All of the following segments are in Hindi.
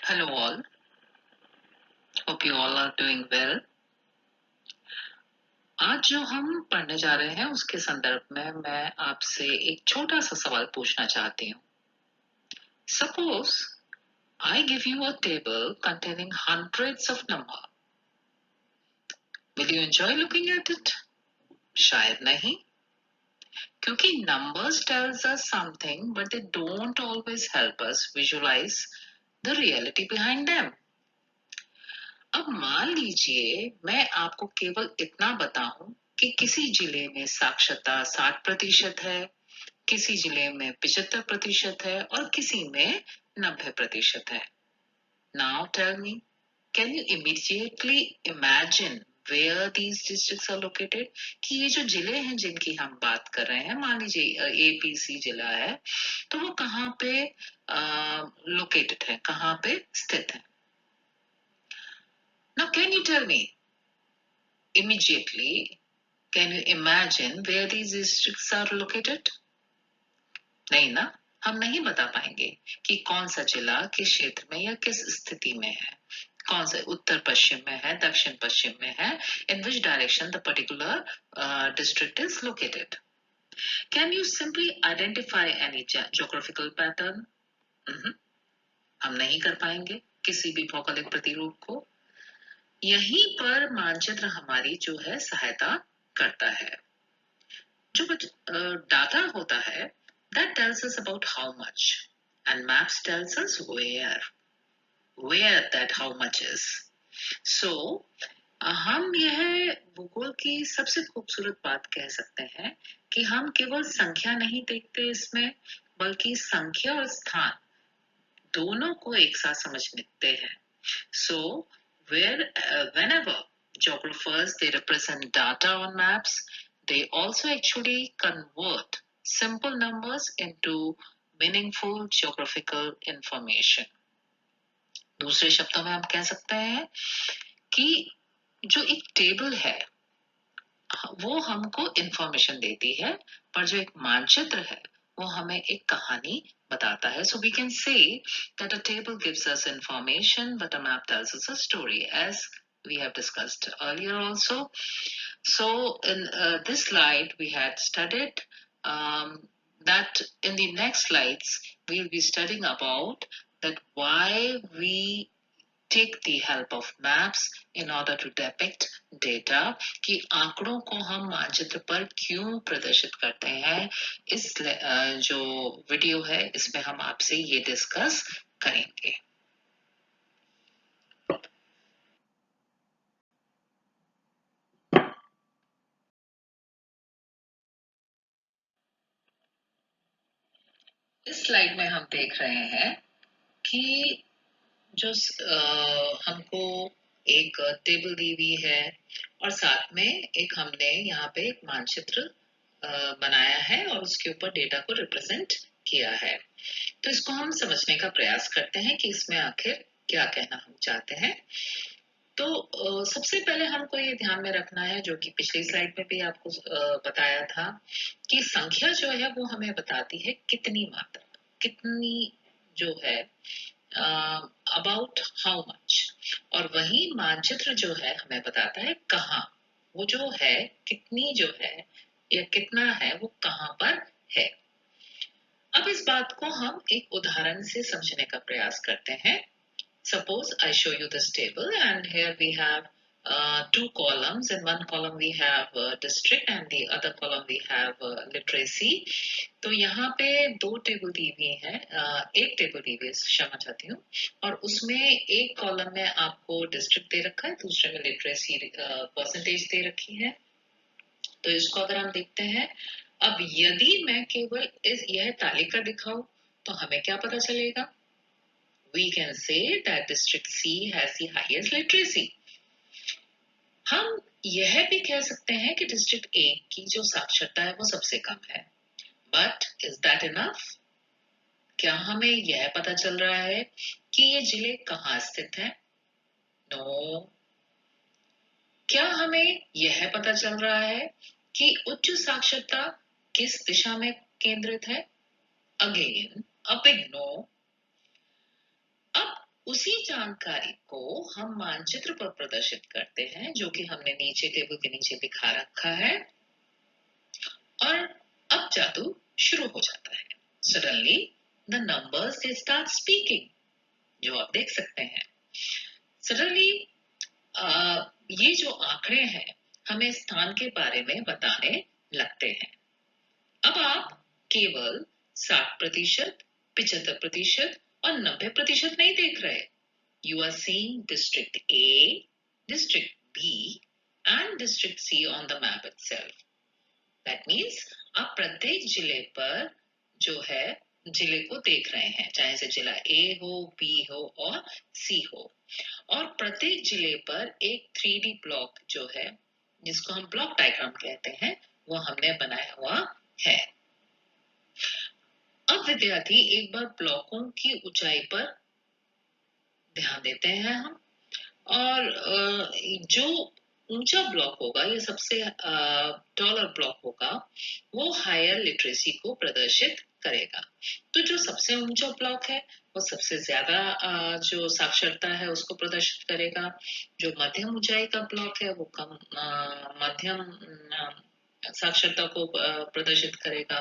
Hello all, hope you all are doing well. आज जो हम पढ़ने जा रहे हैं उसके संदर्भ में मैं आपसे एक छोटा सा सवाल पूछना चाहती हूँ. Suppose I give you a table containing hundreds of numbers. Will you enjoy looking at it? शायद नहीं, क्योंकि numbers tells us something but they don't always help us visualize the reality behind them. अब मान लीजिए मैं आपको केवल इतना बताऊं कि किसी जिले में साक्षरता 60% है, किसी जिले में 75% है और किसी में 90% है. Now tell me, can you immediately imagine where these districts are located? कि ये जो जिले हैं जिनकी हम बात कर रहे हैं, मान लीजिए APC जिला है, तो वो कहाँ पे लोकेटेड है, कहाँ पे स्थित है. Now can you tell me immediately, can you imagine where these districts are located? नहीं ना, हम नहीं बता पाएंगे कि कौन सा जिला किस क्षेत्र में या किस स्थिति में है, कौन सा उत्तर पश्चिम में है, दक्षिण पश्चिम में है, in which direction the particular district is located. Can you simply identify any geographical pattern? हम नहीं कर पाएंगे किसी भी भौगोलिक प्रतिरूप को. यहीं पर मानचित्र हमारी जो है सहायता करता है. जो डाटा होता है that tells us about how much and maps tells us where that how much is. So हम यह भूगोल की सबसे खूबसूरत बात कह सकते हैं कि हम केवल संख्या नहीं देखते इसमें, बल्कि संख्या और स्थान दोनों को एक साथ समझते हैं. So whenever geographers they represent data on maps, they also actually convert simple numbers into meaningful geographical information. दूसरे शब्दों में हम कह सकते हैं कि जो एक टेबल है वो हमको इंफॉर्मेशन देती है, पर जो एक मानचित्र है वो हमें एक कहानी बताता है. So we can say that a table gives us information but a map tells us a story, as we have discussed earlier also. So in this slide we had studied that in the next slides we'll be studying about that why we take the help of maps in order to depict data, कि आंकड़ों को हम मानचित्र पर क्यों प्रदर्शित करते हैं. इस जो वीडियो है इसमें हम आपसे ये डिस्कस करेंगे. इस स्लाइड में हम देख रहे हैं कि जो हमको एक टेबल दी हुई है और साथ में एक हमने यहाँ पे एक मानचित्र बनाया है और उसके ऊपर डेटा को रिप्रेजेंट किया है. तो इसको हम समझने का प्रयास करते हैं कि इसमें आखिर क्या कहना हम चाहते हैं. तो सबसे पहले हमको ये ध्यान में रखना है, जो कि पिछली स्लाइड में भी आपको बताया था, कि संख्या जो है वो हमें बताती है कितनी मात्रा, कितनी जो है अबाउट हाउ मच, और वही मानचित्र जो है हमें बताता है कहाँ, वो जो है कितनी जो है या कितना है वो कहाँ पर है. अब इस बात को हम एक उदाहरण से समझने का प्रयास करते हैं. Suppose I show you this table and here we have two columns. In one column we have district and the other column we have literacy. तो यहाँ पे दो टेबल दी हुई है, एक टेबल दी हुई है, क्षमा चाहती हूँ, और उसमें एक कॉलम में आपको डिस्ट्रिक्ट दे रखा है, दूसरे में लिटरेसी परसेंटेज दे रखी है. तो इसको अगर हम देखते हैं, अब यदि मैं केवल यह तालिका दिखाऊं तो हमें क्या पता चलेगा? We can say that district C has the highest literacy. हम यह भी कह सकते हैं कि डिस्ट्रिक्ट A की जो साक्षरता है वो सबसे कम है. But is that enough? क्या हमें यह पता चल रहा है कि ये जिले कहाँ स्थित हैं? No. क्या हमें यह पता चल रहा है कि उच्च साक्षरता किस दिशा में केंद्रित है? Again, a big no. अब उसी जानकारी को हम मानचित्र पर प्रदर्शित करते हैं, जो कि हमने नीचे टेबल के नीचे दिखा रखा है, और अब जादू शुरू हो जाता है। Suddenly the numbers they start speaking, जो आप देख सकते हैं। सडनली ये जो आंकड़े हैं हमें स्थान के बारे में बताने लगते हैं। अब आप केवल 60%, 75% और 90% नहीं देख रहे। You are seeing district A, district B and district C on the map itself. That means आप प्रत्येक जिले पर जो है जिले को देख रहे हैं, चाहे से जिला A हो, B हो और C हो, और प्रत्येक जिले पर एक 3D ब्लॉक जो है, जिसको हम ब्लॉक डायग्राम कहते हैं, वो हमने बनाया हुआ है। अब विद्यार्थी एक बार ब्लॉकों की ऊंचाई पर ध्यान देते हैं हम, और जो ऊंचा ब्लॉक होगा, ये सबसे टॉलर ब्लॉक होगा, वो हायर लिटरेसी को प्रदर्शित करेगा। तो जो सबसे ऊंचा ब्लॉक है वो सबसे ज्यादा जो साक्षरता है उसको प्रदर्शित करेगा। जो मध्यम ऊंचाई का ब्लॉक है वो कम मध्यम साक्षरता को प्रदर्शित करेगा,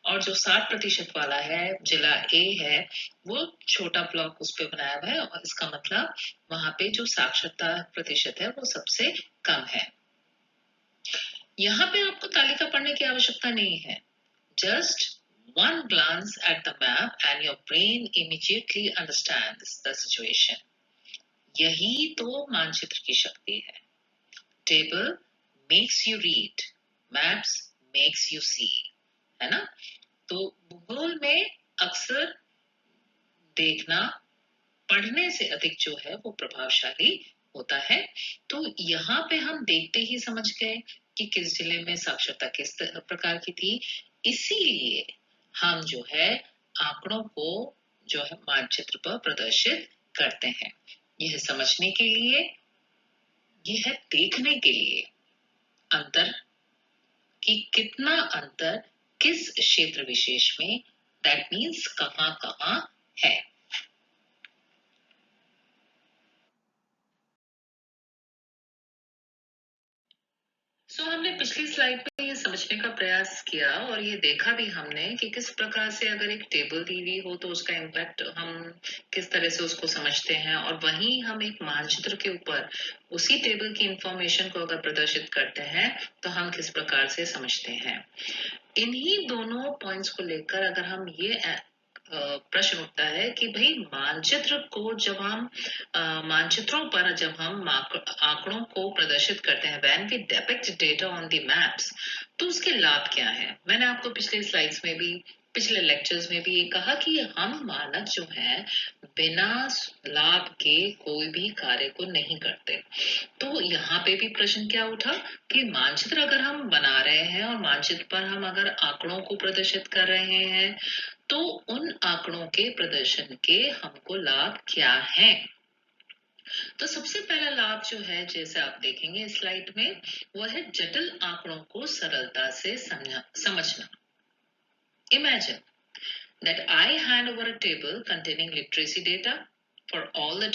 और जो 60% वाला है, जिला ए है, वो छोटा ब्लॉक उस पे बनाया हुआ है, और इसका मतलब वहां पे जो साक्षरता प्रतिशत है वो सबसे कम है। यहाँ पे आपको तालिका पढ़ने की आवश्यकता नहीं है। Just one glance at the map and your brain immediately understands the situation. यही तो मानचित्र की शक्ति है। Table makes you read, maps makes you see, है ना? तो भूगोल में अक्सर देखना पढ़ने से अधिक जो है वो प्रभावशाली होता है। तो यहाँ पे हम देखते ही समझ गए कि किस जिले में साक्षरता किस प्रकार की थी, इसीलिए हम जो है आंकड़ों को जो है मानचित्र पर प्रदर्शित करते हैं। यह समझने के लिए, यह देखने के लिए अंतर कि कितना अंतर किस क्षेत्र विशेष में, दैट मीन्स कहाँ कहाँ है। हमने पिछली स्लाइड में ये समझने का प्रयास किया और ये देखा भी हमने कि किस प्रकार से अगर एक टेबल दी हुई हो तो उसका इम्पैक्ट हम किस तरह से उसको समझते हैं, और वहीं हम एक मानचित्र के ऊपर उसी टेबल की इंफॉर्मेशन को अगर प्रदर्शित करते हैं तो हम किस प्रकार से समझते हैं। इन्हीं दोनों पॉइंट्स को लेकर अगर हम ये प्रश्न उठता है कि भाई मानचित्र को जब हम मानचित्रों पर जब हम आंकड़ों को प्रदर्शित करते हैं, when we depict data on the maps, तो उसके लाभ क्या है। मैंने आपको पिछले स्लाइड्स में भी, पिछले लेक्चर्स में भी ये कहा कि हम मानक जो है बिना लाभ के कोई भी कार्य को नहीं करते। तो यहाँ पे भी प्रश्न क्या उठा कि मानचित्र अगर हम बना रहे हैं और मानचित्र पर हम अगर आंकड़ों को प्रदर्शित कर रहे हैं, तो उन आंकड़ों के प्रदर्शन के हमको लाभ क्या है। तो सबसे पहला लाभ जो है, जैसे आप देखेंगे स्लाइड में, वो है जटिल आंकड़ों को सरलता से समझना। Imagine that I hand over a table containing literacy data for all the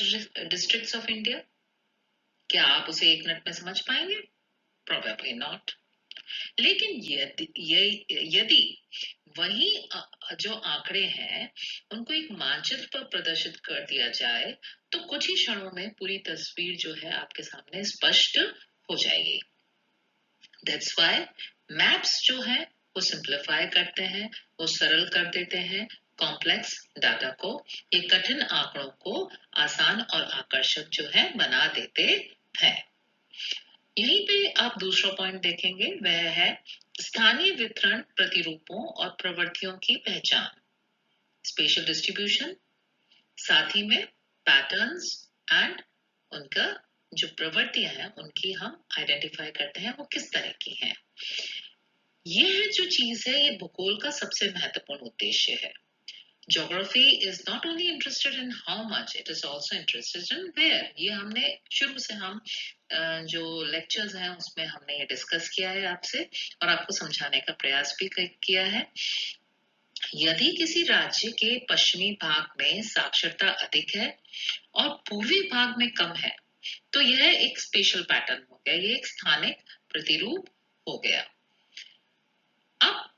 districts of India. क्या आप उसे एक मिनट में समझ पाएंगे? Probably not. लेकिन यदि वही जो आंकड़े हैं उनको एक मानचित्र पर प्रदर्शित कर दिया जाए, तो कुछ ही क्षणों में पूरी तस्वीर जो है आपके सामने स्पष्ट हो जाएगी। That's why मैप्स जो है वो सिंप्लीफाई करते हैं, वो सरल कर देते हैं कॉम्प्लेक्स डाटा को, ये कठिन आंकड़ों को आसान और आकर्षक जो है बना देते हैं। यहीं पे आप दूसरा पॉइंट देखेंगे, वह है स्थानीय वितरण प्रतिरूपों और प्रवृत्तियों की पहचान, स्पेशल डिस्ट्रीब्यूशन, साथ ही में पैटर्न्स एंड उनका जो प्रवृत्तियां हैं उनकी हम आइडेंटिफाई करते हैं वो किस तरह की हैं। यह जो चीज है ये भूगोल का सबसे महत्वपूर्ण उद्देश्य है। Geography is not only interested in how much, it is also interested in where. ये हमने शुरू से हम जो लेक्चर्स हैं उसमें हमने ये डिस्कस किया है आपसे और आपको समझाने का प्रयास भी किया है। यदि किसी राज्य के पश्चिमी भाग में साक्षरता अधिक है और पूर्वी भाग में कम है, तो यह एक स्पेशल पैटर्न हो गया, ये एक स्थानिक प्रतिरूप हो गया। अब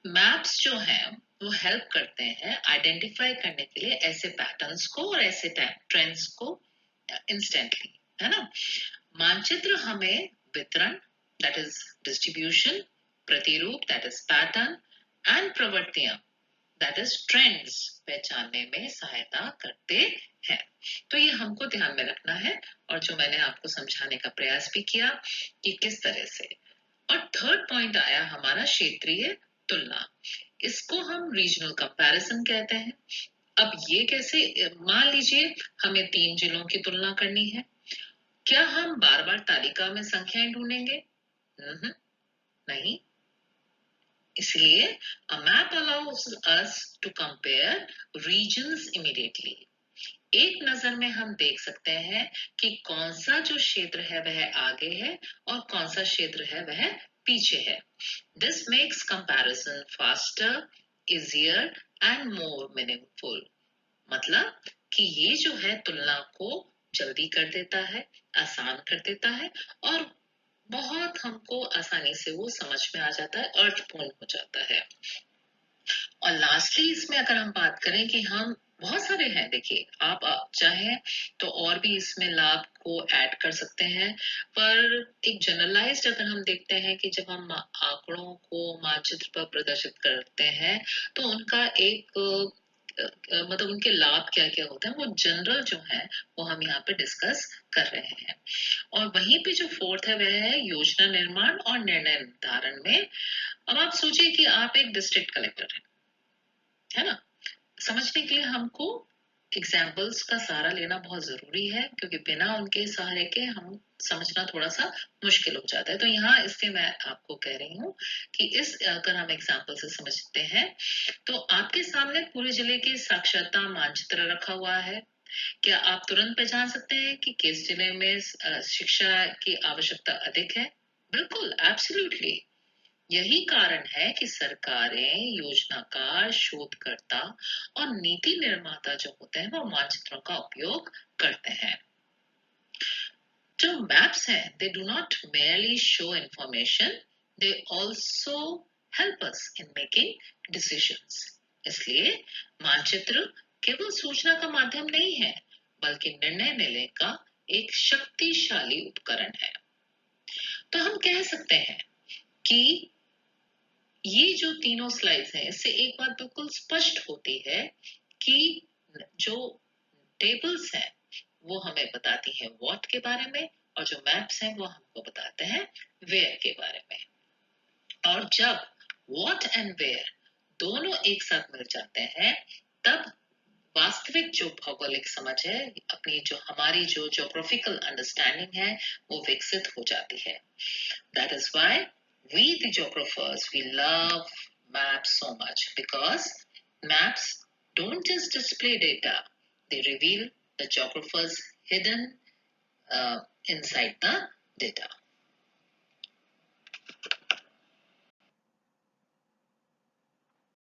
मैप्स जो हैं वो हेल्प करते हैं आइडेंटिफाई करने के लिए ऐसे पैटर्न्स को और ऐसे ट्रेंड्स को इंस्टेंटली, है ना। मानचित्र हमें वितरण, दैट इज डिस्ट्रीब्यूशन, प्रतिरूप, दैट इज पैटर्न, एंड प्रवृत्तियां, दैट इज ट्रेंड्स पहचानने में सहायता करते हैं। तो ये हमको ध्यान में रखना है, और जो मैंने आपको समझाने का प्रयास भी किया कि किस तरह से। और थर्ड पॉइंट आया हमारा क्षेत्रीय तुलना, इसको हम रीजनल कंपैरिजन कहते हैं। अब ये कैसे, मान लीजिए हमें 3 जिलों की तुलना करनी है, क्या हम बार बार तालिका में संख्याएं ढूंढेंगे? नहीं। इसलिए a map allows us to compare regions immediately. एक नजर में हम देख सकते हैं कि कौन सा जो क्षेत्र है वह आगे है और कौन सा क्षेत्र है वह पीछे है। This makes comparison faster, easier and more meaningful. मतलब कि ये जो है तुलना को जल्दी कर देता है, आसान कर देता है, और बहुत हमको आसानी से वो समझ में आ जाता है, अर्थपूर्ण हो जाता है। और लास्टली इसमें अगर हम बात करें कि हम बहुत सारे हैं, देखिए आप चाहें तो और भी इसमें लाभ को ऐड कर सकते हैं, पर एक जनरलाइज्ड अगर हम देखते हैं कि जब हम आंकड़ों को मानचित्र पर प्रदर्शित करते हैं तो उनका एक मतलब उनके लाभ क्या क्या होते हैं, वो जनरल जो है वो हम यहाँ पे डिस्कस कर रहे हैं। और वहीं पे जो फोर्थ है वह है योजना निर्माण और निर्णय निर्धारण में। अब आप सोचिए कि आप एक डिस्ट्रिक्ट कलेक्टर हैं, है ना। समझने के लिए हमको एग्जाम्पल्स का सहारा लेना बहुत जरूरी है, क्योंकि बिना उनके सहारे के हम समझना थोड़ा सा मुश्किल हो जाता है। तो यहाँ इसलिए मैं आपको कह रही हूँ कि इस अगर हम एग्जाम्पल से समझते हैं तो आपके सामने पूरे जिले के साक्षरता मानचित्र रखा हुआ है। क्या आप तुरंत पहचान सकते हैं कि किस जिले में शिक्षा की आवश्यकता अधिक है? बिल्कुल, एब्सोल्युटली। यही कारण है कि सरकारें, योजनाकार, शोधकर्ता और नीति निर्माता जो होते हैं वो मानचित्रों का उपयोग करते हैं। जो मैप्स हैं, they do not merely show information, they also help us in making decisions. इसलिए मानचित्र केवल सूचना का माध्यम नहीं है, बल्कि निर्णय लेने का एक शक्तिशाली उपकरण है। तो हम कह सकते हैं कि ये जो तीनों स्लाइड्स हैं, इससे एक बात बिल्कुल स्पष्ट होती है कि जो टेबल्स हैं वो हमें बताती हैं व्हाट के बारे में, और जो मैप्स हैं वो हमको बताते हैं वेयर के बारे में। और जब व्हाट एंड वेयर दोनों एक साथ मिल जाते हैं, तब वास्तविक जो भौगोलिक समझ है, अपनी जो हमारी जो ज्योग्राफिकल अंडरस्टैंडिंग है वो विकसित हो जाती है। That is why we, the geographers, we love maps so much, because maps don't just display data, they reveal the geographer's hidden inside the data.